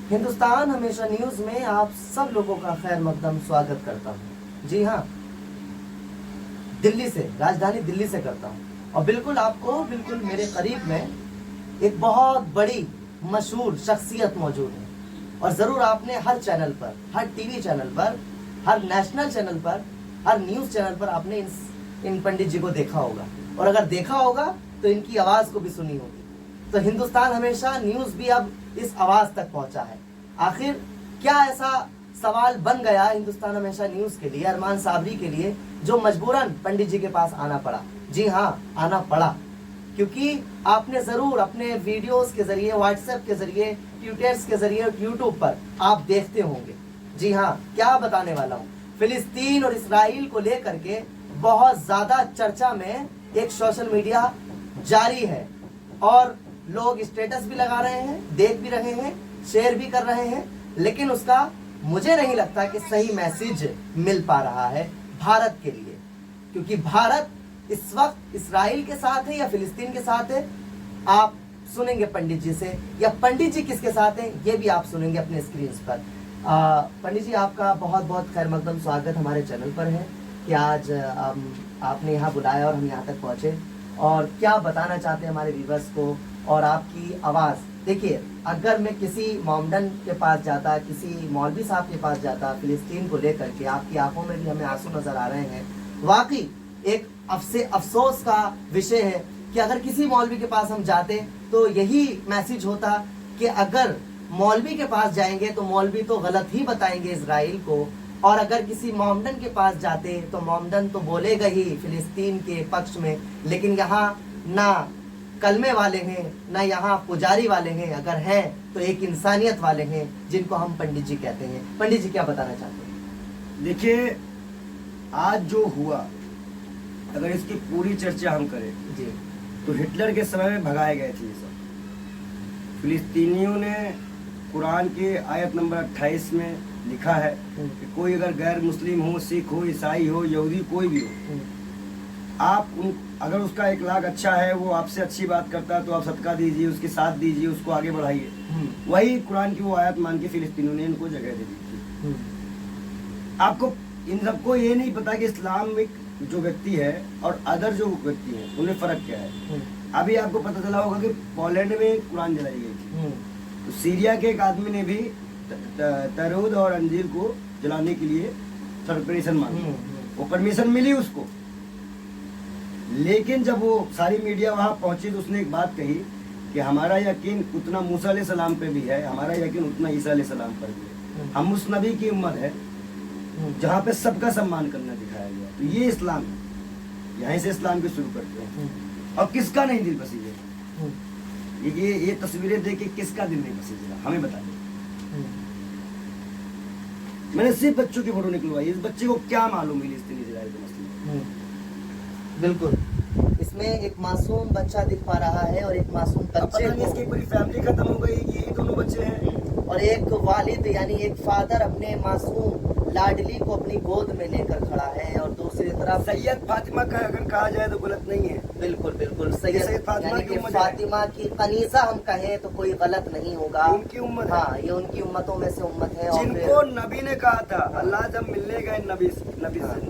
हिंदुस्तान हमेशा न्यूज में आप सब लोगों का खैर मकदम स्वागत करता हूँ। जी हाँ, दिल्ली से, राजधानी दिल्ली से करता हूँ। और बिल्कुल आपको बिल्कुल मेरे करीब में एक बहुत बड़ी मशहूर शख्सियत मौजूद है। और ज़रूर आपने हर चैनल पर, हर टीवी चैनल पर, हर नेशनल चैनल पर, हर न्यूज़ चैनल पर आपने इन पंडित जी को देखा होगा। और अगर देखा होगा तो इनकी आवाज़ को भी सुनी होगी। तो हिंदुस्तान हमेशा न्यूज़ भी अब इस आवाज़ तक पहुंचा है। आखिर क्या ऐसा सवाल बन गया हिंदुस्तान हमेशा न्यूज़ के लिए, अरमान साबरी के लिए, जो मजबूरन पंडित जी के पास आना पड़ा? जी हाँ, आना पड़ा, क्योंकि आपने ज़रूर अपने वीडियोस के ज़रिए, व्हाट्सएप के ज़रिए, ट्विटर्स के ज़रिए, यूट्यूब पर आप देखते होंगे। जी हाँ, क्या बताने वाला हूँ, फिलिस्तीन और इसराइल को लेकर के बहुत ज़्यादा चर्चा में एक सोशल मीडिया जारी है। और लोग स्टेटस भी लगा रहे हैं, देख भी रहे हैं, शेयर भी कर रहे हैं, लेकिन उसका मुझे नहीं लगता कि सही मैसेज मिल पा रहा है भारत के लिए। क्योंकि भारत इस वक्त इसराइल के साथ है या फिलिस्तीन के साथ है, आप सुनेंगे पंडित जी से, या पंडित जी किसके साथ हैं ये भी आप सुनेंगे अपने स्क्रीन पर। पंडित जी, आपका बहुत बहुत खैर मकदम स्वागत हमारे चैनल पर है कि आज आपने यहाँ बुलाया और हम यहाँ तक पहुँचे। और क्या बताना चाहते हैं हमारे व्यूवर्स को और आपकी आवाज़? देखिए, अगर मैं किसी मोमडन के पास जाता, किसी मौलवी साहब के पास जाता फिलिस्तीन को लेकर के, आपकी आंखों में भी हमें आंसू नजर आ रहे हैं। वाकई एक अफसोस का विषय है कि अगर किसी मौलवी के पास हम जाते तो यही मैसेज होता कि अगर मौलवी के पास जाएंगे तो मौलवी तो गलत ही बताएंगे इजराइल को, और अगर किसी मोमडन के पास जाते तो मोमडन तो बोलेगा ही फिलिस्तीन के पक्ष में। लेकिन यहाँ ना कलमे वाले हैं, ना यहाँ पुजारी वाले हैं, अगर हैं तो एक इंसानियत वाले हैं जिनको हम पंडित जी कहते हैं। पंडित जी, क्या बताना चाहते हैं? देखिए, आज जो हुआ, अगर इसकी पूरी चर्चा हम करें जी, तो हिटलर के समय में भगाए गए थे ये सब। फिलिस्तीनियों ने कुरान के आयत नंबर 28 में लिखा है कि कोई अगर गैर मुस्लिम हो, सिख हो, ईसाई हो, यहूदी कोई भी हो, आप अगर उसका इखलाक अच्छा है, वो आपसे अच्छी बात करता है तो आप सदका दीजिए, उसके साथ दीजिए, उसको आगे बढ़ाइए। वही कुरान की वो आयत मान के फिलिस्तीनियों ने इनको जगह दे दी थी। आपको इन सबको ये नहीं पता कि इस्लामिक जो व्यक्ति है और अदर जो व्यक्ति है उनमें फर्क क्या है। अभी आपको पता चला होगा कि पोलैंड में कुरान जलाई गई थी, तो सीरिया के एक आदमी ने भी तरूद और अंजीर को जलाने के लिए परमिशन मांगी। वो परमिशन मिली उसको, लेकिन जब वो सारी मीडिया वहां पहुंची तो उसने एक बात कही कि हमारा यकीन उतना मूसा अलैहिस्सलाम पे भी है, हमारा यकीन उतना ईसा अलैहिस्सलाम पर भी है। हम उस नबी की उम्मत है जहाँ पे सबका सम्मान करना दिखाया गया। तो ये इस्लाम है, यहीं से इस्लाम को शुरू करते हैं। और किसका नहीं दिल पसीजे? ये तस्वीरें देख के किसका दिल नहीं पसीजेगा, हमें बताइए। मैंने सिर्फ बच्चों की फोटो निकलवाई, इस बच्चे को क्या मालूम फिलिस्तीन इजराइल के मसले? बिल्कुल, इसमें एक मासूम बच्चा दिख पा रहा है और एक मासूम बच्चे को, इसकी पूरी फैमिली खत्म हो गई, यही दोनों बच्चे हैं। और एक वालिद यानी एक फादर अपने मासूम लाडली को अपनी गोद में लेकर खड़ा है। और दूसरी तरफ सैयद फातिमा का अगर कहा जाए तो गलत नहीं है। बिल्कुल बिल्कुल, सैयद फातिमा यानी कि फातिमा की कनीसा हम कहें तो कोई गलत नहीं होगा। उनकी उम्मत, हाँ, ये उनकी उम्मतों में से उम्मत है। जिनको नबी ने कहा था, अल्लाह जब मिलने गए नबी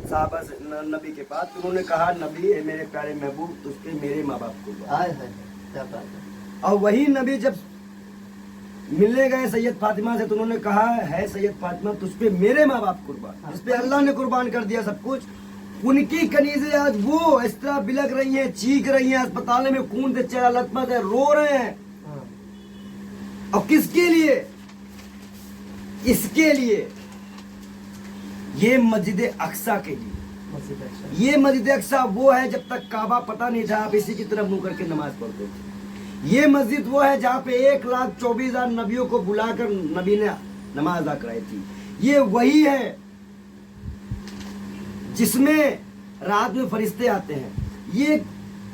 साहबा से, नबी के पास, तो उन्होंने कहा नबी है मेरे प्यारे महबूब, तुझपे मेरे माँ बाप को। क्या बात है। और वही नबी जब मिलने गए सैयद फातिमा से तो उन्होंने कहा है सैयद फातिमा तुझ पे मेरे माँ बाप कुर्बान, जिस पे अल्लाह ने कुर्बान कर दिया सब कुछ। उनकी कनीज़ें आज वो इस तरह बिलक रही हैं, चीख रही हैं, अस्पताल में खून से चेहरा लथपथ है, रो रहे हैं। और किसके लिए? इसके लिए, ये मस्जिद अक्सा के लिए। ये मस्जिद अक्सा वो है, जब तक काबा पता नहीं था आप इसी की तरफ मुंह करके नमाज पढ़ते थे। ये मस्जिद वो है जहाँ पे 1,24,000 नबियों को बुलाकर नबी ने नमाज अदा कराई थी। ये वही है जिसमें रात में फरिश्ते आते हैं। ये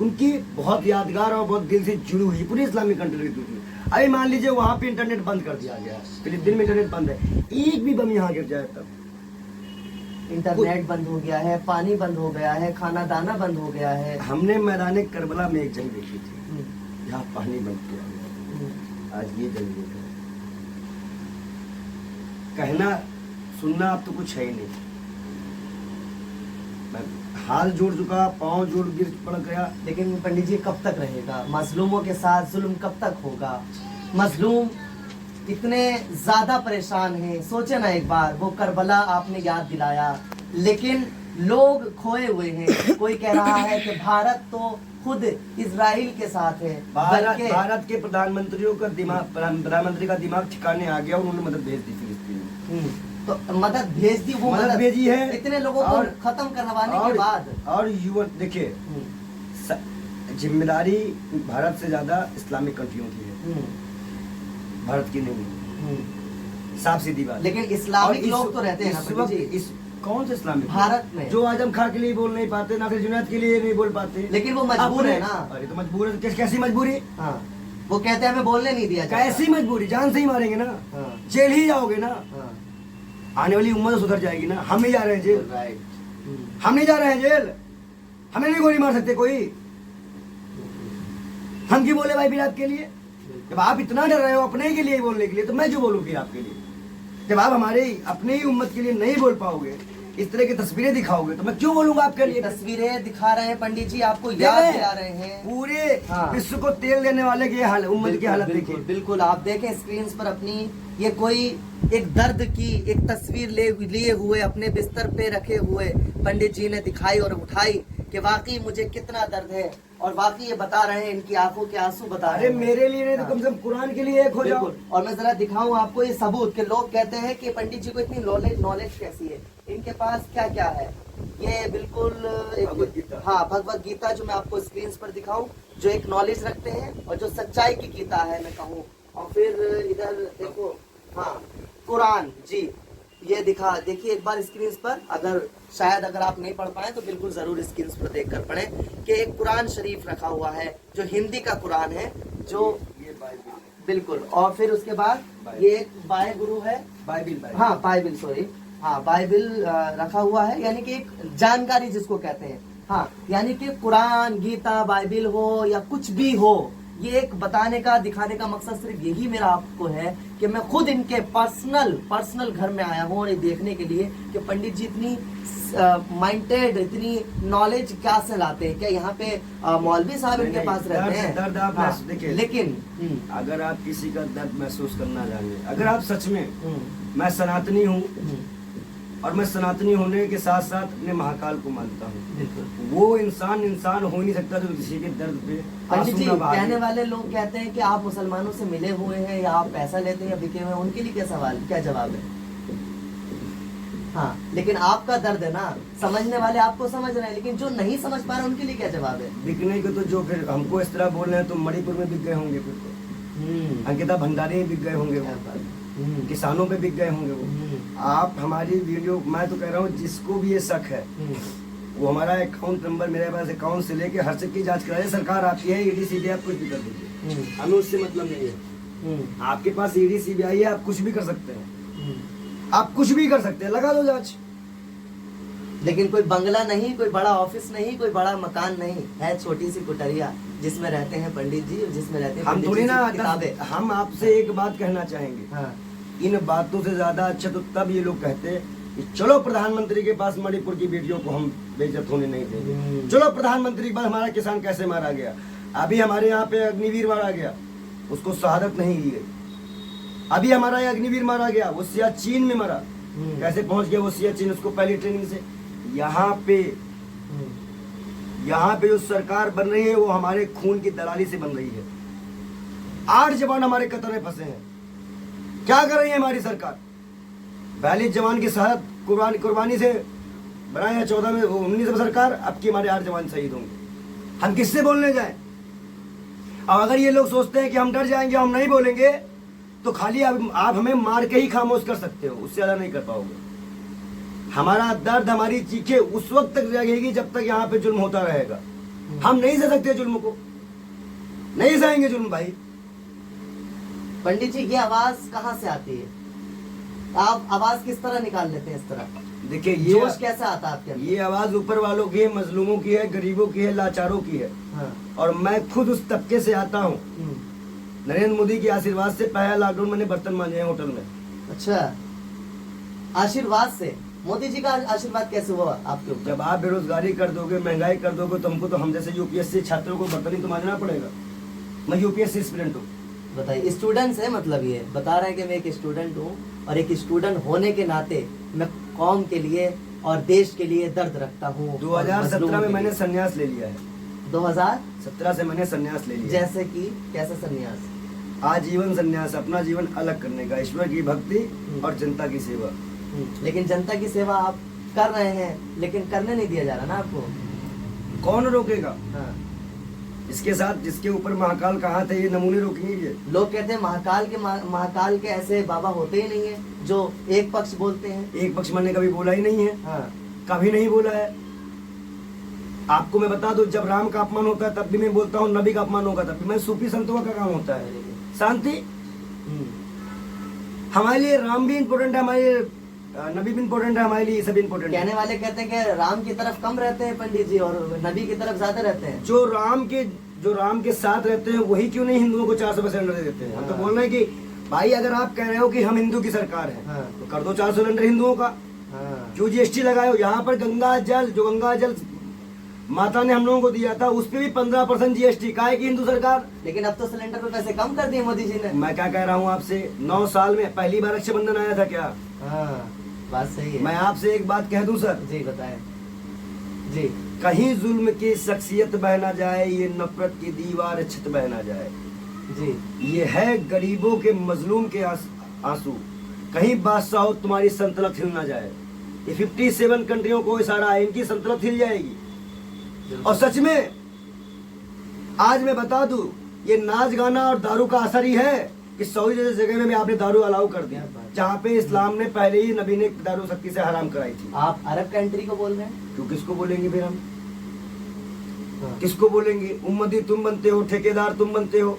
उनकी बहुत यादगार और बहुत दिल से जुड़ी हुई पूरी इस्लामिक कंट्री की। अभी मान लीजिए वहाँ पे इंटरनेट बंद कर दिया गया, फिलिस्तीन में इंटरनेट बंद है, एक भी बम यहाँ गिर जाए तब इंटरनेट बंद हो गया है, पानी बंद हो गया है, खाना दाना बंद हो गया है। हमने मैदान करबला में एक जंग देखी थी, यहाँ पानी बंद किया गया, आज ये जंग देख रहे हैं। कहना सुनना अब तो कुछ है ही नहीं। मैं हाल जोड़ चुका, पाँव जोड़ गिर पड़ गया। लेकिन पंडित जी कब तक रहेगा? मजलूमों के साथ जुल्म कब तक होगा? मजलूम इतने ज्यादा परेशान हैं। सोचे ना एक बार, वो करबला आपने याद दिलाया, लेकिन लोग खोए हुए हैं। कोई कह रहा है कि भारत तो खुद इजराइल के साथ है। भारत के प्रधानमंत्रियों का दिमाग, प्रधानमंत्री का दिमाग ठिकाने आ गया, उन्होंने मदद भेज दी फिलिस्तीन में। तो मदद भेज दी, वो मदद भेजी है इतने लोगों को खत्म करवाने के बाद। और युवा देखिए, जिम्मेदारी भारत से ज्यादा इस्लामिक कंट्रियों की है, भारत की नहीं। साफ सीधी बात। लेकिन इस्लामिक लोग तो रहते हैं ना पंडित जी। इस कौन से इस्लामिक? भारत में जो आजम खां के लिए बोल नहीं पाते, नासिर जुनैद के लिए नहीं बोल पाते। लेकिन वो मजबूर है ना। अरे तो मजबूर है, कैसी मजबूरी? हाँ, वो कहते हैं हमें बोलने नहीं दिया जाता। कैसी मजबूरी? जान से ही मारेंगे ना। हाँ। जेल ही जाओगे ना। हाँ। आने वाली उम्र सुधर जाएगी ना। हम नहीं जा रहे हैं जेल, राइट। हम नहीं जा रहे हैं जेल, हमें नहीं गोली मार सकते कोई। हम क्यों बोले भाई विराट के लिए? जब आप इतना डर रहे हो अपने के लिए बोलने के लिए, तो मैं जो बोलूँ फिर आपके लिए? जब आप हमारे अपने ही उम्मत के लिए नहीं बोल पाओगे, इस तरह की तस्वीरें दिखाओगे, तो मैं क्यों बोलूंगा आपके लिए? तस्वीरें दिखा रहे हैं पंडित जी, आपको याद दिला रहे हैं। पूरे हाँ। विश्व को तेल देने वाले की हाल, उम्मत की हालत देखिए। बिल्कुल आप देखें स्क्रीन पर अपनी, ये कोई एक दर्द की एक तस्वीर लिए हुए अपने बिस्तर पे रखे हुए पंडित जी ने दिखाई और उठाई कि वाकई मुझे कितना दर्द है, और वाकई ये बता रहे हैं, इनकी आंखों के आंसू बता रहे हैं। मेरे लिए नहीं तो कम से कम कुरान के लिए एक हो जाओ। और मैं जरा दिखाऊं आपको ये सबूत कि लोग कहते हैं कि पंडित जी को इतनी नॉलेज कैसी है, इनके पास क्या क्या है। ये बिल्कुल भगवत गीता। हाँ, भगवत गीता जो मैं आपको स्क्रीन पर दिखाऊं, जो एक नॉलेज रखते हैं और जो सच्चाई की गीता है मैं कहूँ। और फिर इधर देखो, हाँ, कुरान जी, ये देखिए एक बार स्क्रीन पर। अगर आप नहीं पढ़ पाए तो बिल्कुल जरूर स्क्रीन पर देखकर पढ़ें कि एक कुरान शरीफ रखा हुआ है जो हिंदी का कुरान है, जो ये बाइबिल, बिल्कुल। और फिर उसके बाद ये एक बाय गुरु है, बाइबिल, हाँ बाइबिल, सॉरी, हाँ बाइबिल रखा हुआ है, यानी कि एक जानकारी जिसको कहते हैं। हाँ, यानी कि कुरान, गीता, बाइबिल हो या कुछ भी हो, ये एक बताने का, दिखाने का मकसद सिर्फ यही मेरा आपको है कि मैं खुद इनके पर्सनल घर में आया हूँ, और ये देखने के लिए कि पंडित जी इतनी माइंडेड, इतनी नॉलेज क्या से लाते हैं। क्या यहाँ पे मौलवी साहब इनके पास रहते हैं? दर्द आप देखिए, लेकिन अगर आप किसी का दर्द महसूस करना जाने, अगर आप सच में, मैं सनातनी हूँ और मैं सनातनी होने के साथ साथ अपने महाकाल को मानता हूँ, वो इंसान हो ही नहीं सकता जो किसी के दर्द पे पंडित जी, कहने वाले लोग कहते हैं कि आप मुसलमानों से मिले हुए हैं या आप पैसा लेते हैं या बिके हुए हैं, उनके लिए क्या जवाब है? हाँ, लेकिन आपका दर्द है ना, समझने वाले आपको समझ रहे हैं, लेकिन जो नहीं समझ पा रहे उनके लिए क्या जवाब है? बिकने को तो जो फिर हमको इस तरह बोल रहे हैं, तो मणिपुर में बिक गए होंगे, फिर तो अंकिता भंडारी में बिक गए होंगे, किसानों पे बिक गए होंगे वो। आप हमारी वीडियो, मैं तो कह रहा हूँ जिसको भी ये शक है, वो हमारा अकाउंट नंबर, मेरे पास अकाउंट से लेके हर चीज की जांच कराए। सरकार आपकी है, ईडी सीबीआई, आप कुछ भी कर दीजिए, हमें उससे मतलब नहीं है। आपके पास ईडी सीबीआई है, आप कुछ भी कर सकते हैं, आप कुछ भी कर सकते हैं, लगा दो जांच। लेकिन कोई बंगला नहीं, कोई बड़ा ऑफिस नहीं, कोई बड़ा मकान नहीं है, छोटी सी कुटरिया जिसमें रहते हैं पंडित जी, जिसमें रहते हैं हम थोड़ी ना किताबें। हम आपसे एक बात कहना चाहेंगे, हाँ। इन बातों से ज्यादा अच्छा तो तब ये लोग कहते हैं कि चलो प्रधानमंत्री के पास मणिपुर की बेटियों को हम बेइज्जत होने नहीं देंगे, चलो प्रधानमंत्री के पास हमारा किसान कैसे मारा गया। अभी हमारे यहाँ पे अग्निवीर मारा गया, उसको शहादत नहीं दी गई। अभी हमारा ये अग्निवीर मारा गया, वो सियाचिन में मरा, कैसे पहुंच गया वो सियाचिन, उसको पहली ट्रेनिंग से। यहाँ पे जो सरकार बन रही है वो हमारे खून की दलाली से बन रही है। 8 जवान हमारे कतर में फंसे हैं, क्या कर रही है हमारी सरकार? 42 जवान की शहादत कुर्बानी से बनाए हैं 19 में सरकार, अब की हमारे 8 जवान शहीद होंगे। हम किससे बोलने जाएं? और अगर ये लोग सोचते हैं कि हम डर जाएंगे, हम नहीं बोलेंगे, तो खाली आप हमें मार के ही खामोश कर सकते हो, उससे ज्यादा नहीं कर पाओगे। हमारा दर्द, हमारी चीखें उस वक्त तक जागेगी जब तक यहाँ पे जुल्म होता रहेगा। हम नहीं सह सकते जुल्म को, नहीं सहेंगे जुल्म भाई। पंडित जी, ये आवाज कहाँ से आती है? आप आवाज किस तरह निकाल लेते हैं? इस तरह देखिए, ये जोश कैसे आता है आपके अंदर? ये आवाज ऊपर वालों की है, मजलूमों की है, गरीबों की है, लाचारों की है। हाँ। और मैं खुद उस तबके से आता हूँ। नरेंद्र मोदी के आशीर्वाद से पहला लॉकडाउन मैंने बर्तन मांजे हैं होटल में। अच्छा। आशीर्वाद से। मोदी जी का आशीर्वाद कैसे हुआ आपके ऊपर? जब आप बेरोजगारी कर दोगे, महंगाई कर दोगे, तो हमको तो हम जैसे यूपीएससी छात्रों को बर्तनी तो मांझना पड़ेगा। मैं यूपीएससी स्टूडेंट हूँ। बताइए, स्टूडेंट है मतलब ये बता रहे हैं कि मैं एक स्टूडेंट हूँ और एक स्टूडेंट होने के नाते मैं कौम के लिए और देश के लिए दर्द रखता हूँ। 2017 में मैंने संन्यास ले लिया है। 2017 से मैंने संन्यास ले लिया। जैसे कि कैसा संन्यास? आजीवन संन्यास, अपना जीवन अलग करने का, ईश्वर की भक्ति और जनता की सेवा। लेकिन जनता की सेवा आप कर रहे हैं, लेकिन करने नहीं दिया जा रहा ना आपको। कौन रोकेगा? हाँ। इसके साथ जिसके ऊपर महाकाल कहा थे, ये नमूने रोकेंगे ये? लोग कहते हैं महाकाल के ऐसे बाबा होते ही नहीं है जो एक पक्ष बोलते हैं। एक पक्ष मैंने कभी बोला ही नहीं है। हाँ। कभी नहीं बोला है। आपको मैं बता दूं, जब राम का अपमान होता है तब भी मैं बोलता हूँ, नबी का अपमान होगा तब भी। मैं सूफी संतों का काम होता है शांति। हमारे लिए राम भी इम्पोर्टेंट है, हमारे लिए नबी भी इम्पोर्टेंट है, हमारे लिए ये सब इम्पोर्टेंट है। कहने वाले कहते हैं कि राम की तरफ कम रहते हैं पंडित जी और नबी की तरफ ज्यादा रहते हैं। जो राम के साथ रहते हैं वही क्यों नहीं हिंदुओं को 400 सिलेंडर दे देते हैं? हम तो बोल रहे हैं कि भाई अगर आप कह रहे हो कि हम हिंदू की सरकार है, हाँ। तो कर दो 400 सिलेंडर हिंदुओं का। हाँ। क्यों जीएसटी लगाए हो? यहाँ पर गंगा जल माता ने हम लोगों को दिया था, उस पर भी 15% जीएसटी। काहे की हिंदू सरकार? लेकिन अब तो सिलेंडर पे पैसे कम कर दिए मोदी जी ने। मैं क्या कह रहा हूँ आपसे, 9 साल में पहली बार रक्षाबंधन आया था क्या? हाँ, बात सही है। मैं आपसे एक बात कह दूं सर जी बताएं जी। कहीं जुल्म की शख्सियत बह ना जाए, ये नफरत की दीवार छत बह ना जाए जी। ये है गरीबों के मजलूम के आंसू, कहीं बादशाह हो तुम्हारी संतलत हिल ना जाए। ये 57 कंट्रियों को इशारा है, इनकी संतलत हिल जाएगी। और सच में आज मैं बता दूं, ये नाच गाना और दारू का असर ही है कि सऊदी जैसे जगह में भी आपने दारू अलाउ कर दिया, जहाँ पे इस्लाम ने पहले ही नबी ने दारू सख्ती से हराम कराई थी। आप अरब कंट्री को बोल रहे हैं? तो किसको बोलेंगे फिर हम? हाँ। किसको बोलेंगे? उम्मती तुम बनते हो, ठेकेदार तुम बनते हो।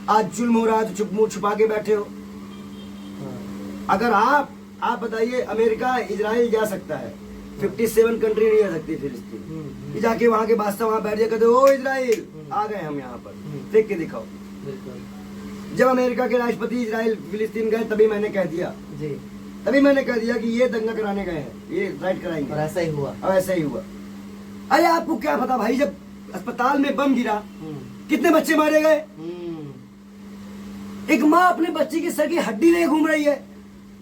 आज जुल्म हो रहा है तो चुप मुंह छुपा के बैठे हो। हाँ। अगर आप बताइए, अमेरिका इजराइल जा सकता है, 57 कंट्री नहीं जा सकती फिलिस्तीन। ये जाके वहाँ के बादशाह वहाँ बैठ जाए, कहते ओ इजराइल आ गए हम यहाँ पर, फेंक के दिखाओ। जब अमेरिका के राष्ट्रपति इजराइल फिलिस्तीन गए तभी मैंने कह दिया जी, तभी मैंने कह दिया कि ये दंगा कराने गए हैं, ये राइट कराएंगे। और ऐसा ही हुआ। और ऐसा ही हुआ। अरे आपको क्या पता भाई, जब अस्पताल में बम गिरा कितने बच्चे मारे गए? एक माँ अपने बच्चे की सर की हड्डी लिए घूम रही है,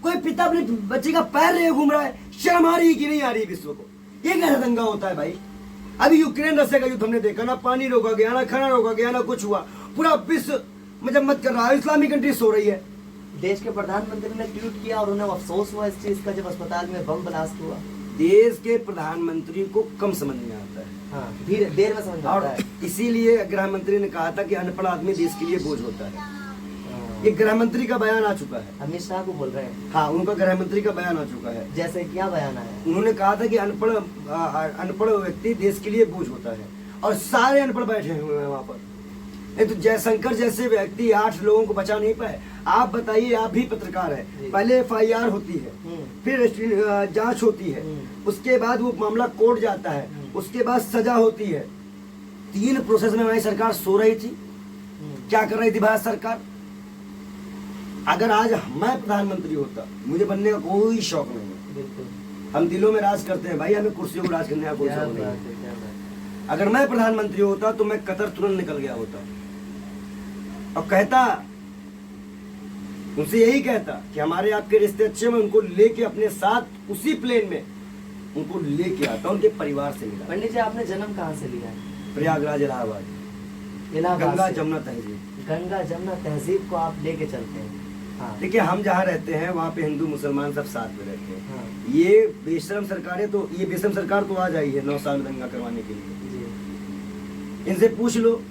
कोई पिता अपने बच्चे का पैर लिए घूम रहा है। शर्म आ रही है कि नहीं आ रही विश्व को? ये कैसा दंगा होता है भाई? अभी यूक्रेन रशिया का युद्ध हमने देखा ना, पानी रोका गया ना, खाना रोका गया ना, कुछ हुआ। पूरा विश्व मत कर रहा है, इस्लामी कंट्री सो रही है। देश के प्रधानमंत्री ने ट्वीट किया और उन्हें अफसोस हुआ इस चीज का जब अस्पताल में बम ब्लास्ट हुआ। देश के प्रधानमंत्री को कम समझ में आता है। हाँ, देर में समझ और आता है। इसीलिए गृह मंत्री ने कहा था कि अनपढ़ आदमी देश के लिए बोझ होता है। ये गृह मंत्री का बयान आ चुका है। अमित शाह को बोल रहे हैं? हाँ, उनका गृह मंत्री का बयान आ चुका है। जैसे क्या बयान आया? उन्होंने कहा था कि अनपढ़ व्यक्ति देश के लिए बोझ होता है, और सारे अनपढ़ बैठे हुए हैं वहाँ पर। नहीं तो जयशंकर जैसे व्यक्ति 8 लोगों को बचा नहीं पाए। आप बताइए, आप भी पत्रकार है, पहले FIR होती है, फिर जांच होती है, उसके बाद वो मामला कोर्ट जाता है, उसके बाद सजा होती है। 3 प्रोसेस में हमारी सरकार सो रही थी। क्या कर रही थी भारत सरकार? अगर आज मैं प्रधानमंत्री होता, मुझे बनने का कोई शौक नहीं है। बिल्कुल। हम दिलों में राज करते हैं भाई, हमें कुर्सियों को राज करने का कोई शौक नहीं है। अगर मैं प्रधानमंत्री होता तो मैं कतर तुरंत निकल गया होता और कहता, उनसे यही कहता कि हमारे आपके रिश्ते अच्छे में, उनको लेके अपने साथ उसी प्लेन में उनको लेके आता, उनके परिवार से मिला। पंडित जी, आपने जन्म कहाँ से लिया है? प्रयागराज, इलाहाबाद, गंगा जमुना तहजीब। गंगा जमुना तहजीब को आप लेके चलते हैं। हाँ। देखिए, हम जहाँ रहते हैं वहाँ पे हिंदू मुसलमान सब साथ में रहते हैं। हाँ। ये बेशरम सरकारें तो, ये बेशरम सरकार तो आ जाई है 9 साल में दंगा करवाने के लिए। इनसे पूछ लो,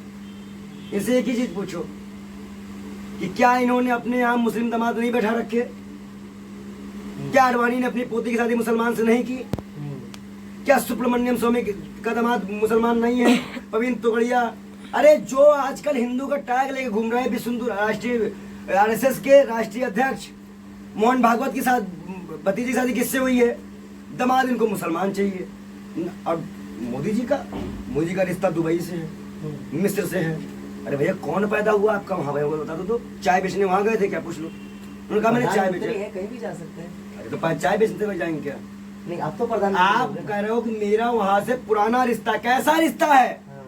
इनसे एक ही चीज पूछो कि क्या इन्होंने अपने यहाँ मुस्लिम दामाद नहीं बैठा रखे? क्या अडवाणी ने अपनी पोती की शादी मुसलमान से नहीं की? क्या सुब्रमण्यम स्वामी का दामाद मुसलमान नहीं है? पवीन तोगड़िया, अरे जो आजकल हिंदू का टैग लेके घूम रहे हैं, विश्व राष्ट्रीय RSS के राष्ट्रीय अध्यक्ष मोहन भागवत की साथ भतीजी की शादी किससे हुई है? दामाद इनको मुसलमान चाहिए। और मोदी जी का रिश्ता दुबई से है, मिस्र से है। अरे भैया, कौन पैदा हुआ आपका वहाँ? भैया बता दो तो। चाय बेचने वहाँ गए थे क्या? पूछ लो। उन्होंने कहा मैंने चाय प्रधानमंत्री बेचा। हैं, कहीं भी जा सकते हैं। अरे तो चाय बेचते हुए जाएंगे क्या? नहीं, आप तो प्रधानमंत्री आप हो गए ना। कह रहे हो कि मेरा वहां से पुराना रिश्ता, कैसा रिश्ता है? हाँ,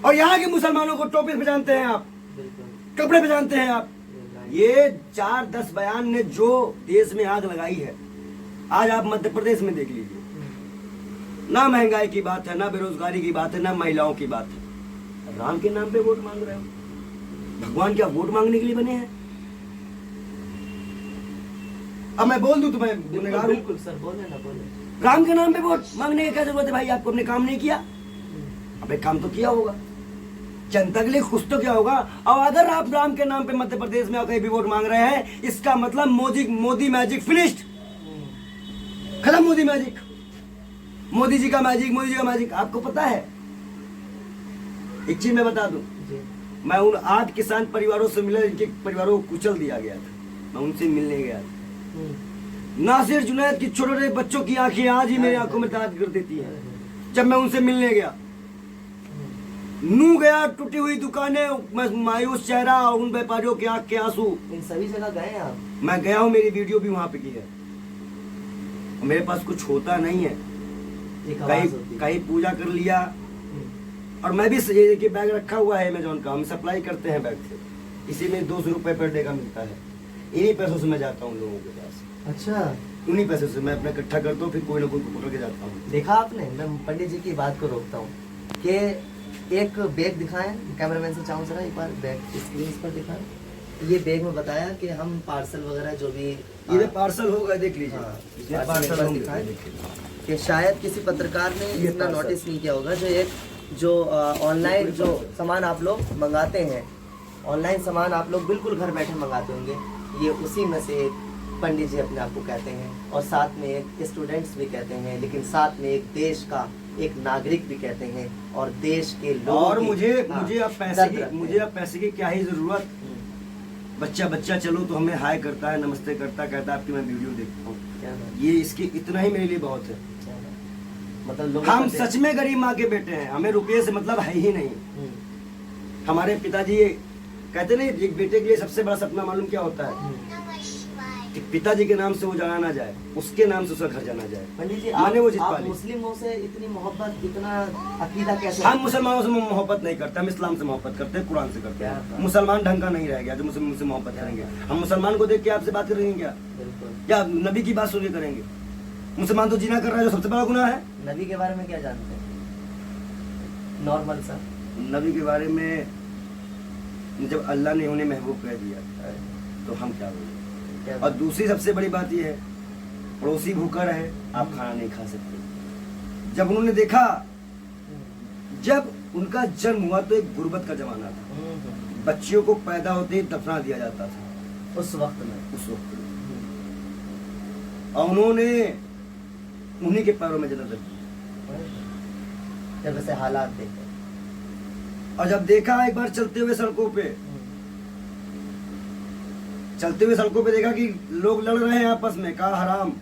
और यहाँ के मुसलमानों को टोपी पहचानते हैं आप, बिल्कुल। कपड़े पहचानते हैं आप। ये 4-10 बयान ने जो देश में आग लगाई है, आज आप मध्य प्रदेश में देख लीजिए। ना महंगाई की बात है, ना बेरोजगारी की बात है, ना महिलाओं की बात है। राम के नाम पे वोट मांग रहे हो? भगवान क्या वोट मांगने के लिए बने हैं? अब मैं बोल दूं तो मैं गुनहगार हूं। बिल्कुल सर, बोले ना, बोले। राम के नाम पे वोट मांगने की क्या जरूरत है भाई? आपको अपने काम नहीं किया? अपने काम तो किया होगा, जनता के लिए कुछ तो क्या होगा। और अगर आप राम के नाम पे मध्य प्रदेश में कहीं भी वोट मांग रहे हैं, इसका मतलब मोदी मैजिक फिनिश्ड, खत्म। मोदी मैजिक, मोदी जी का मैजिक, मोदी जी का मैजिक। आपको पता है, एक चीज मैं बता दूं, जी। मैं उन 8 किसान परिवारों से मिला जिनके परिवारों को कुचल दिया गया था, मैं उनसे मिलने गया था। नासिर जुनैद की छोटे छोटे बच्चों की आंखें आज ही मेरी आंखों में दर्द कर देती है जब मैं उनसे मिलने गया। नू गया, टूटी हुई दुकानें, मायूस चेहरा, उन व्यापारियों की आंख के आंसू। इन सभी जगह गए हैं आप? मैं गया हूं, मेरी वीडियो भी वहां पे की है। मेरे पास कुछ होता नहीं है, एक आवाज होती है। कहीं पूजा कर लिया। और मैं भी ये देखिए बैग रखा हुआ है अमेजोन का, हम सप्लाई करते हैं बैग से, इसी में 200 रुपए पर डे का मिलता है। इन्हीं पैसों से मैं जाता हूँ लोगों के पास, अच्छा, उन्हीं पैसों से मैं अपना इकट्ठा करता हूँ, फिर कोई ना कोई को पकड़ के जाता हूँ। देखा आपने, मैं पंडित जी की बात को रोकता हूँ कि एक बैग दिखाएं, कैमरामैन से चाहूँ जरा एक बार बैग स्क्रीन पर दिखाएं। ये बैग में बताया कि हम पार्सल वगैरह जो भी ये पार्सल होगा, देख लीजिए। हाँ, ये पार्सल होंगे, देखिए। कि शायद किसी पत्रकार ने ये इतना पार्सल। नोटिस नहीं किया होगा। जो ऑनलाइन जो सामान आप लोग मंगाते हैं, ऑनलाइन सामान आप लोग बिल्कुल घर बैठे मंगाते होंगे, ये उसी में से एक पंडित जी अपने आप को कहते हैं, और साथ में एक स्टूडेंट्स भी कहते हैं, लेकिन साथ में एक देश का एक नागरिक भी कहते हैं, और देश के लोगों और की- मुझे हाँ, मुझे अब दर्द पैसे रखते हैं। की क्या ही जरूरत। बच्चा चलो तो हमें हाय करता है, नमस्ते करता है, कहता है आपकी मैं वीडियो देखता हूँ। क्या बात, ये इसकी इतना ही मेरे लिए बहुत है। क्या बात। मतलब लोगों हम का सच में गरीब माँ के बेटे हैं, हमें रुपये से मतलब है ही नहीं। हम्म, हमारे पिताजी कहते नहीं, एक बेटे के लिए सबसे बड़ा सपना मालूम क्या होता है? कि पिताजी के नाम से वो जाना ना जाए, उसके नाम से उसका घर जाना जाए। पंडित जी मैंने वो जित आप पाली। मुस्लिमों से इतनी मोहब्बत, इतना अकीदा कैसे? हम मुसलमानों से मोहब्बत नहीं करते, हम इस्लाम से मोहब्बत करते हैं, कुरान से करते क्या हैं। बात। मुसलमान ढंग का नहीं रह गया जो मुझसे मोहब्बत करेंगे। हम मुसलमान को देख के आपसे बात करेंगे क्या? बिल्कुल। या नबी की बात सुन के करेंगे? मुसलमान तो जिना कर रहा है, जो सबसे बड़ा गुनाह है। नबी के बारे में क्या जानते हैं नॉर्मल सा? नबी के बारे में जब अल्लाह ने उन्हें महबूब कह दिया तो हम क्या बोलें? क्या और बात? दूसरी सबसे बड़ी बात यह है, पड़ोसी भूखा रहे आप खाना नहीं खा सकते। जब उन्होंने देखा, जब उनका जन्म हुआ तो एक गुर्बत का जमाना था, बच्चियों को पैदा होते ही दफना दिया जाता था उस वक्त में। उस वक्त। और उन्होंने उन्हीं के पैरों में जन्नत दी। जब ऐसे हालात देखे, और जब देखा एक बार चलते हुए सड़कों पे देखा कि लोग लड़ रहे हैं आपस में, कहा हराम।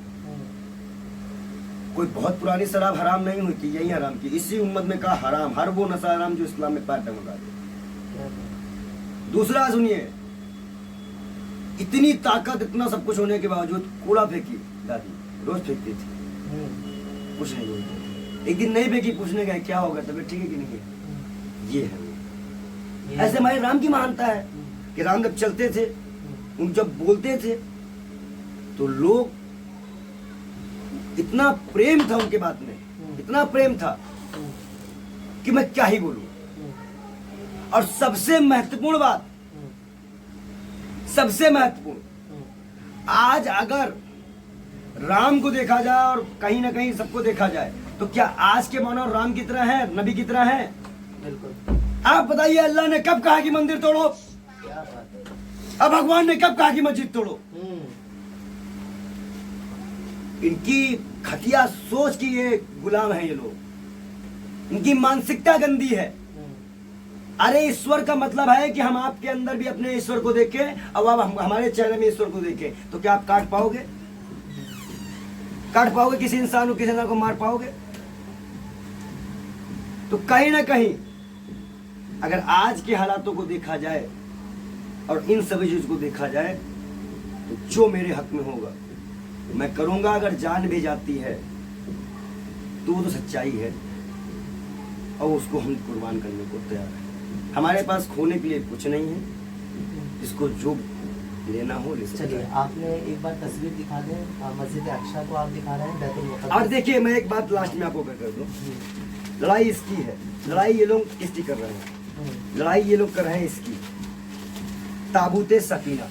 कोई बहुत पुरानी शराब हराम नहीं हुई थी, यही हराम की। इसी उम्मत में कहा हराम, हर वो नशा हराम जो इस्लाम में पैर टंगा दे। दूसरा सुनिए, इतनी ताकत, इतना सब कुछ होने के बावजूद कूड़ा फेंकी दादी, रोज फेंकती थी, कुछ नहीं बोलती थी। एक दिन नहीं फेंकी, पूछने गए क्या होगा, तबीयत ठीक है कि नहीं है? ये है वो। ऐसे हमारे राम की महानता है कि राम जब चलते थे, उन जब बोलते थे तो लोग, इतना प्रेम था उनके बात में, इतना प्रेम था कि मैं क्या ही बोलूं। और सबसे महत्वपूर्ण बात, सबसे महत्वपूर्ण, आज अगर राम को देखा जाए और कहीं ना कहीं सबको देखा जाए, तो क्या आज के मानव राम की तरह है, नबी की तरह है? बिल्कुल। आप बताइए, अल्लाह ने कब कहा कि मंदिर तोड़ो? क्या बात है। अब भगवान ने कब कहा कि मस्जिद तोड़ो? इनकी घटिया सोच की ये गुलाम है ये लोग, इनकी मानसिकता गंदी है। अरे ईश्वर का मतलब है कि हम आपके अंदर भी अपने ईश्वर को देखें, अब आप हमारे चेहरे में ईश्वर को देखें, तो क्या आप काट पाओगे? काट पाओगे किसी इंसान को? किसी इंसान को मार पाओगे? तो कहीं ना कहीं अगर आज के हालातों को देखा जाए और इन सभी चीज को देखा जाए, तो जो मेरे हक में होगा मैं करूंगा। अगर जान भी जाती है तो वो तो सच्चाई है और उसको हम कुर्बान करने को तैयार हैं। हमारे पास खोने के लिए कुछ नहीं है, इसको जो लेना हो ले सकते चलिए हैं। आपने एक बार तस्वीर दिखा दें, मस्जिद अक्सा को आप दिखा रहे हैं, बैतुल और मुक़द्दस। देखिए मैं एक बात लास्ट में आपको कर दूं, लड़ाई इसकी है, लड़ाई ये लोग किसकी कर रहे हैं? लड़ाई ये लोग कर रहे हैं इसकी, ताबूते सकीना।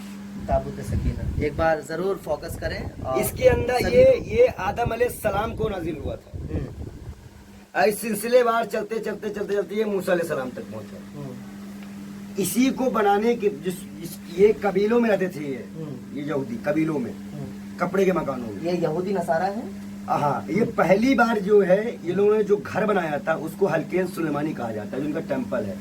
ताबूत सकीना एक बार जरूर फोकस करें। और इसके अंदर सभी ये आदम अलैहिस्सलाम को नाजिल हुआ था। हम्म, इस सिलसिलेवार चलते चलते चलते चलते ये मूसा अलैहिस्सलाम तक पहुंचा। इसी को बनाने के ये कबीलों में रहते थे, ये यहूदी कबीलों में, कपड़े के मकानों में। ये यहूदी नसारा है। हाँ, ये पहली बार जो है ये लोगों ने जो घर बनाया था उसको हल्केन सुलेमानी कहा जाता है, जो इनका टेम्पल है।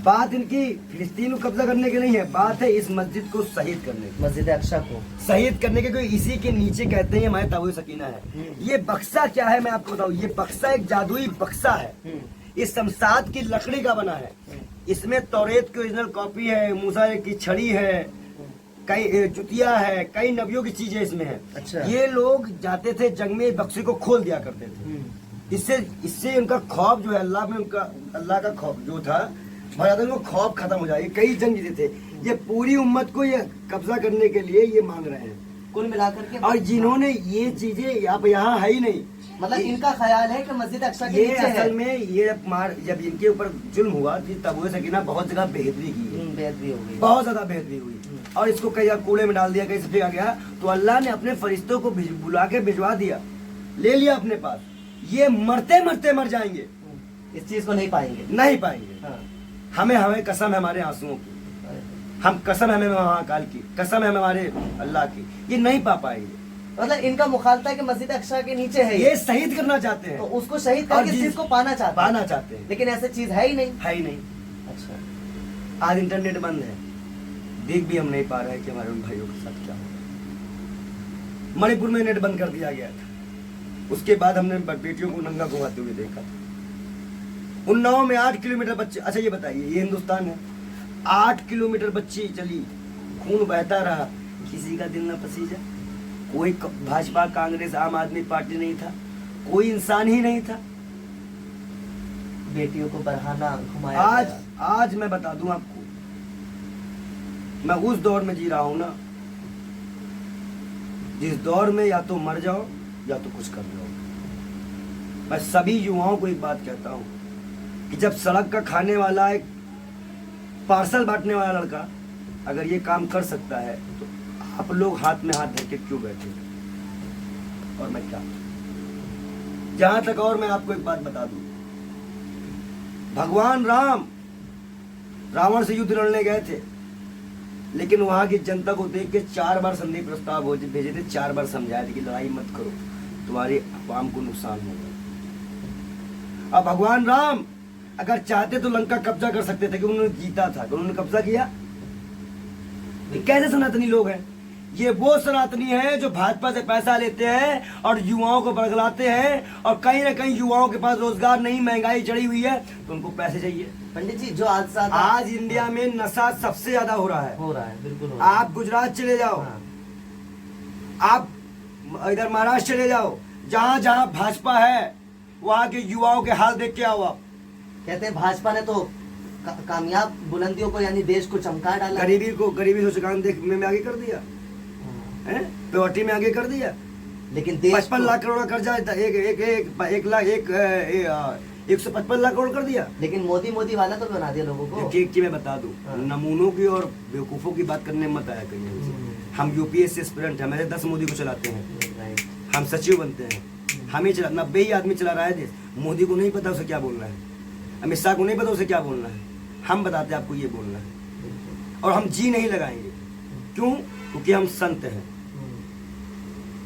बात इनकी फिलिस्तीन को कब्जा करने की नहीं है, बात है इस मस्जिद को शहीद करने की। मस्जिद अक्सा को शहीद करने के कोई इसी के नीचे कहते हैं हमारे ताबूत सकीना है। ये बक्सा क्या है मैं आपको बताऊं, ये बक्सा एक जादुई बक्सा है। इस शमशाद की लकड़ी का बना है। इसमें तौरेत की ओरिजिनल कॉपी है, मूसा की छड़ी है, कई जुतिया है, कई नबियों की चीजें इसमें है। अच्छा। ये लोग जाते थे जंग में बक्से को खोल दिया करते थे। इससे उनका खौफ जो है अल्लाह में, उनका अल्लाह का खौफ जो था बहुत ज्यादा, उनको खौफ खत्म हो जाए। कई जंग जीते थे। ये पूरी उम्मत को ये कब्जा करने के लिए ये मांग रहे हैं कुल मिलाकर के। और जिन्होंने ये चीजें अब यहाँ है ही नहीं, मतलब इनका ख्याल है कि मस्जिद अक्सा के ये नीचे है। असल में ये जब इनके ऊपर जुल्म हुआ तब वो सकीना बहुत जगह बेहतरी की है, बेहतरी हो गई। बहुत ज्यादा बेहतरी हुई और इसको कई जगह कूड़े में डाल दिया, कहीं से फेंका गया, तो अल्लाह ने अपने फरिश्तों को बुला के भिजवा दिया, ले लिया अपने पास। ये मरते मरते मर जाएंगे, इस चीज को नहीं पाएंगे। नहीं पाएंगे। हाँ। हमें कसम है हमारे आंसुओं की, हम कसम है हमें महाकाल की, कसम है हमारे अल्लाह की, ये नहीं पा पाएंगे। मतलब इनका मुखालता है कि मस्जिद अक्सा के नीचे है ये शहीद करना चाहते तो हैं उसको शहीद और करके इस चीज को पाना चाहते हैं, लेकिन ऐसी चीज है ही नहीं। है ही नहीं। अच्छा। आज इंटरनेट बंद है, देख भी हम नहीं पा रहे हैं कि हमारे उन भाइयों के साथ क्या हो रहा है। मणिपुर में नेट बंद कर दिया गया था, उसके बाद हमने बेटियों को नंगा घुमाते हुए देखा था। उन्नाव में 8 किलोमीटर बच्चे, अच्छा ये बताइए ये हिंदुस्तान है, 8 किलोमीटर बच्ची चली, खून बहता रहा, किसी का दिल न पसीजा। कोई भाजपा कांग्रेस आम आदमी पार्टी नहीं था, कोई इंसान ही नहीं था। बेटियों को बढ़ाना घुमाया गया। आज मैं बता दूं आपको, मैं उस दौर में जी रहा हूं ना, जिस दौर में या तो मर जाओ या तो कुछ कर लो। मैं सभी युवाओं को एक बात कहता हूं कि जब सड़क का खाने वाला, एक पार्सल बांटने वाला लड़का अगर ये काम कर सकता है तो आप लोग हाथ में हाथ धर के क्यों बैठे? और मैं क्या, जहां तक और मैं आपको एक बात बता दूं, भगवान राम रावण से युद्ध लड़ने गए थे, लेकिन वहां की जनता को देख के 4 बार संधि प्रस्ताव भेजे थे, 4 बार समझाए थे कि लड़ाई मत करो, तुम्हारी अवाम को नुकसान होगा। अब भगवान राम अगर चाहते तो लंका कब्जा कर सकते थे, कि उन्होंने जीता था, तो उन्होंने कब्जा किया। ये कैसे सनातनी लोग हैं? ये वो सनातनी हैं जो भाजपा से पैसा लेते हैं और युवाओं को बरगलाते हैं, और कहीं ना कहीं युवाओं के पास रोजगार नहीं, महंगाई चढ़ी हुई है तो उनको पैसे चाहिए। पंडित जी जो आज इंडिया में नशा सबसे ज्यादा हो रहा है, बिल्कुल हो रहा है। आप गुजरात चले जाओ, हाँ। आप इधर महाराष्ट्र चले जाओ, जहां जहां भाजपा है वहां के युवाओं के हाल देख के आओ आप। कहते हैं भाजपा ने तो कामयाब बुलंदियों को यानी देश को चमका डाला। गरीबी सोचकान देख में आगे कर दिया है, प्योरिटी में आगे कर दिया। लेकिन देश 55 लाख करोड़ का कर्जा 155 लाख करोड़ कर दिया। लेकिन मोदी वाला तो बना दिया लोगों को। एक चीज मैं बता दूं, हाँ। नमूनों की और बेवकूफों की बात करने में मत आया करिए। हम यूपीएससी एस्पिरेंट हैं, मेरे 10 मोदी को चलाते हैं, हम सचिव बनते हैं, हम ही 90 ही आदमी चला रहा है देश। मोदी को नहीं पता उसे क्या बोलना है, अमित शाह को नहीं पता उसे क्या बोलना है, हम बताते हैं आपको ये बोलना है। और हम जी नहीं लगाएंगे, क्यों? क्योंकि हम संत हैं।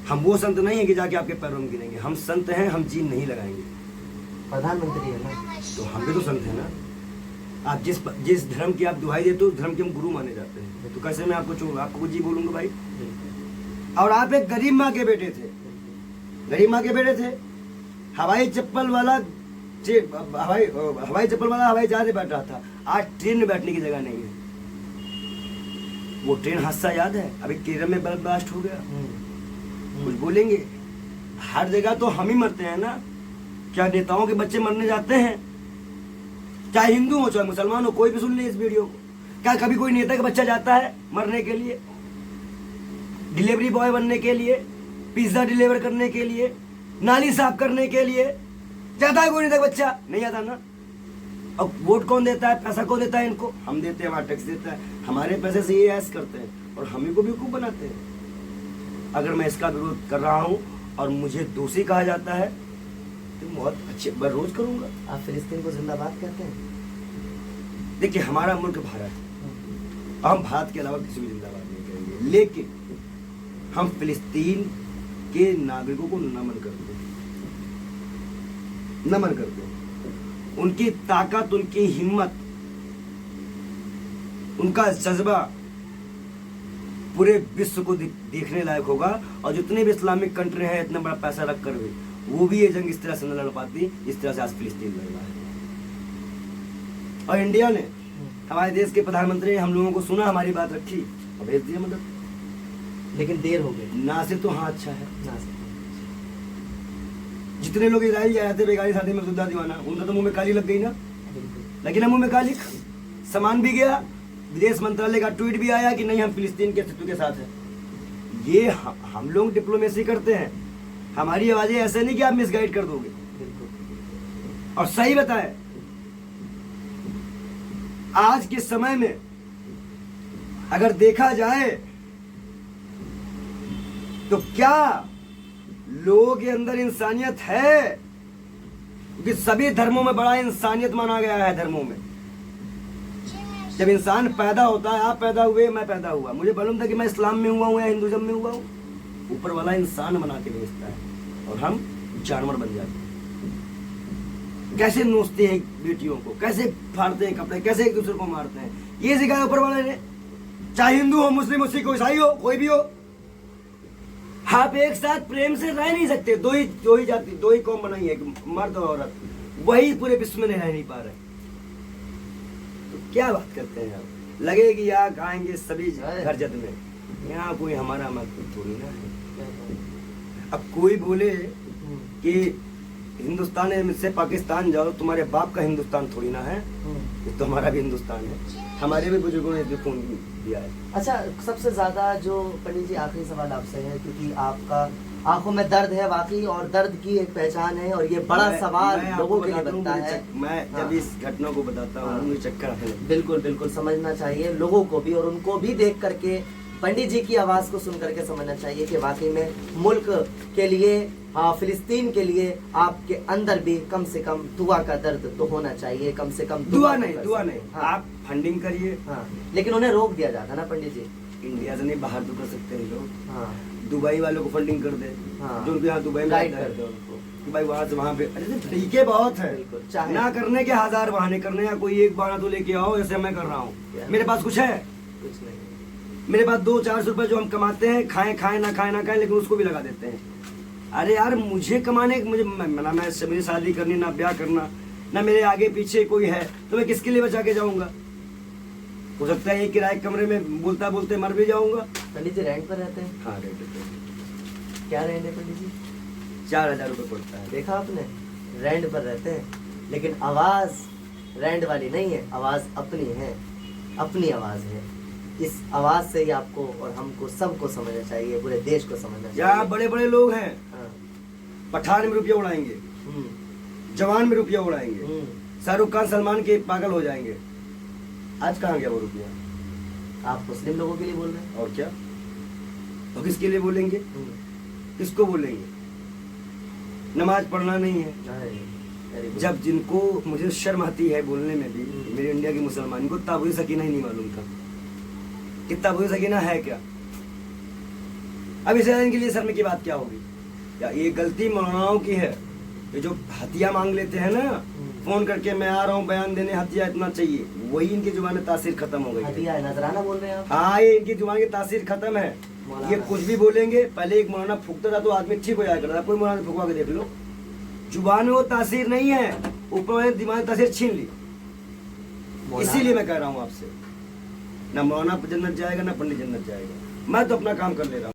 हम वो संत नहीं है कि जाके आपके पैरों में गिरेंगे, हम संत हैं, हम जी नहीं लगाएंगे। प्रधानमंत्री है ना, तो हम भी तो संत हैं ना। आप जिस धर्म की आप दुहाई देते हो उस धर्म के हम गुरु माने जाते हैं, तो कैसे मैं आपको जी बोलूंगा भाई? और आप एक गरीब माँ के बेटे थे, गरीब माँ के बेटे थे, हवाई चप्पल वाला हवाई जहाज में बैठ रहा था, आज ट्रेन में बैठने की जगह नहीं है। वो ट्रेन हादसा याद है, अभी केरल में बल्ब ब्लास्ट हो गया, हम्म, कुछ बोलेंगे? हर जगह तो हम ही मरते हैं ना, क्या नेताओं के बच्चे मरने जाते हैं? चाहे हिंदू हो चाहे मुसलमान हो, कोई भी सुन ले इस वीडियो को। क्या कभी कोई नेता का बच्चा जाता है मरने के लिए, डिलीवरी बॉय बनने के लिए, पिज्जा डिलीवर करने के लिए, नाली साफ करने के लिए जाता है कोई नेता का बच्चा? नहीं जाता ना। अब वोट कौन देता है, पैसा कौन देता है इनको? हम देते हैं, हमारा टैक्स देता है, हमारे पैसे से ये ऐश करते हैं और हम ही को बेवकूफ बनाते हैं। अगर मैं इसका विरोध कर रहा हूँ और मुझे दोषी कहा जाता है तो बहुत अच्छे मैं रोज करूंगा। आप फिलिस्तीन को जिंदाबाद कहते हैं? देखिए, हमारा मुल्क भारत है, हम भारत के अलावा किसी को जिंदाबाद नहीं करेंगे, लेकिन हम फिलिस्तीन के नागरिकों को नमन करते हैं, नमन करते हैं। उनकी ताकत, उनकी हिम्मत, उनका जज्बा पूरे विश्व को देखने लायक होगा। और जितने भी इस्लामिक कंट्री हैं इतना बड़ा पैसा रख कर भी वो भी ये जंग इस तरह से न लड़ पाती इस तरह से आज फिलिस्तीन लड़ रहा है। और इंडिया ने, हमारे देश के प्रधानमंत्री ने हम लोगों को सुना, हमारी बात रखी और भेज दिया मदद, लेकिन देर हो गई। नासिर तो हाँ अच्छा है। नासिर जितने लोग इजराइल गए थे बेगारी शादी में सुद्धा दीवाना, उनका तो मुंह में काली लग गई ना, बिल्कुल। लेकिन मुंह में काली, सामान भी गया, विदेश मंत्रालय का ट्वीट भी आया कि नहीं हम फिलिस्तीन के अस्तित्व के साथ हैं। ये हम लोग डिप्लोमेसी करते हैं, हमारी आवाजें ऐसे नहीं कि आप मिसगाइड कर दोगे। बिल्कुल। और सही बताए, आज के समय में अगर देखा जाए तो क्या लोगों के अंदर इंसानियत है? क्योंकि सभी धर्मों में बड़ा इंसानियत माना गया है। धर्मों में जब इंसान पैदा होता है, आप पैदा हुए, मैं पैदा हुआ, मुझे मालूम था कि मैं इस्लाम में हुआ हूं या हिंदुइज्म में हुआ हूं, ऊपर वाला इंसान बना के भेजता है और हम जानवर बन जाते हैं। कैसे नोचते हैं बेटियों को, कैसे फाड़ते हैं कपड़े, कैसे एक दूसरे को मारते हैं, ये सिखाया ऊपर वाले ने। चाहे हिंदू हो, मुस्लिम हो, सिख हो, ईसाई हो, कोई भी हो, आप एक साथ प्रेम से रह नहीं सकते। दो ही जाति, दो ही कौम बनाई है, मर्द और औरत, वही पूरे विश्व में रह नहीं पा रहे। तो क्या बात करते हैं आप? लगे कि यहाँ खाएंगे सभी घर जद में, यहाँ कोई हमारा मत थोड़ी ना है। अब कोई बोले कि हिंदुस्तान से पाकिस्तान जाओ, तुम्हारे बाप का हिंदुस्तान थोड़ी ना है, ये तो हमारा भी हिंदुस्तान है, हमारे भी बुजुर्गों ने जो खून दिया है। अच्छा, सबसे ज्यादा जो पंडित जी आखिरी सवाल आपसे है, क्योंकि आपका आंखों में दर्द है वाकई, और दर्द की एक पहचान है, और ये बड़ा सवाल लोगों के लिए बनता है। मैं जब इस घटना को बताता हूँ मुझे चक्कर आने लगता है। बिल्कुल बिल्कुल, समझना चाहिए लोगों को भी, और उनको भी देख करके, पंडित जी की आवाज को सुन करके समझना चाहिए कि वाकई में मुल्क के लिए, फिलिस्तीन के लिए आपके अंदर भी कम से कम दुआ का दर्द तो होना चाहिए। कम से कम दुआ नहीं, हाँ। आप फंडिंग करिए। हाँ, लेकिन उन्हें रोक दिया जाता ना पंडित जी। इंडिया से नहीं, बाहर तो कर सकते हैं लोग। हाँ, दुबई वालों को फंडिंग कर दे, हाँ। जो उनके यहाँ दुबई में गाइड रहता है, कर दो उनको कि भाई वहां से वहां पे। अरे तरीके बहुत है, बिल्कुल, चाहे ना करने के हजार बहाने करने, या कोई एक बहाना तो लेके आओ जैसे मैं कर रहा हूँ। मेरे पास कुछ है, कुछ नहीं। मेरे पास 200-400 रुपए जो हम कमाते हैं, खाएं ना खाएं, लेकिन उसको भी लगा देते हैं। अरे यार, मुझे कमाने, मुझे ना मुझे शादी करनी, ना ब्याह करना, ना मेरे आगे पीछे कोई है, तो मैं किसके लिए बचा के जाऊंगा? हो सकता है एक किराए कमरे में बोलता बोलते मर भी जाऊंगा। पंडित जी रेंट पर रहते हैं? हाँ, रेंट पे। क्या रेंट है पंडित जी? 4000 रुपये पड़ता है। देखा आपने, रेंट पर रहते हैं, लेकिन आवाज रेंट वाली नहीं है, आवाज अपनी है, अपनी आवाज है। इस आवाज से ही आपको और हमको सबको समझना चाहिए, पूरे देश को समझना या चाहिए। बड़े बड़े लोग हैं, हाँ, पठान में रुपया उड़ाएंगे, जवान में रुपया उड़ाएंगे, शाहरुख खान सलमान के पागल हो जाएंगे। आज कहाँ गया वो रुपया? आप मुस्लिम लोगों के लिए बोल रहे हैं? और क्या? और किसके लिए बोलेंगे? किसको बोलेंगे? नमाज पढ़ना नहीं है। अरे, जब जिनको, मुझे शर्म आती है बोलने में भी, मेरे इंडिया के मुसलमान को ताबूत सकीना ही नहीं मालूम था कि ताबूत सकीना है क्या। अब इस इनके लिए शर्म की बात क्या होगी? या ये गलती मौलानाओं की है, ये जो हथिया मांग लेते हैं ना, फोन करके मैं आ रहा हूँ बयान देने, हथिया इतना चाहिए, वही इनकी जुबान में तासीर खत्म हो गई है। हथिया नजराना बोल रहे हैं आप? हाँ, ये इनकी जुबान की तासीर खत्म है। ये कुछ भी बोलेंगे, पहले एक मौलाना फूकता था तो आदमी ठीक हो जाया करता, कोई मौलाना फुकवा के देख लो, जुबान में वो तासीर नहीं है, ऊपर वाले दिमाग तासीर छीन ली। इसीलिए मैं कह रहा हूँ आपसे, ना मौलाना जन्नत जाएगा ना पंडित जन्नत जाएगा। मैं तो अपना काम कर ले रहा हूँ।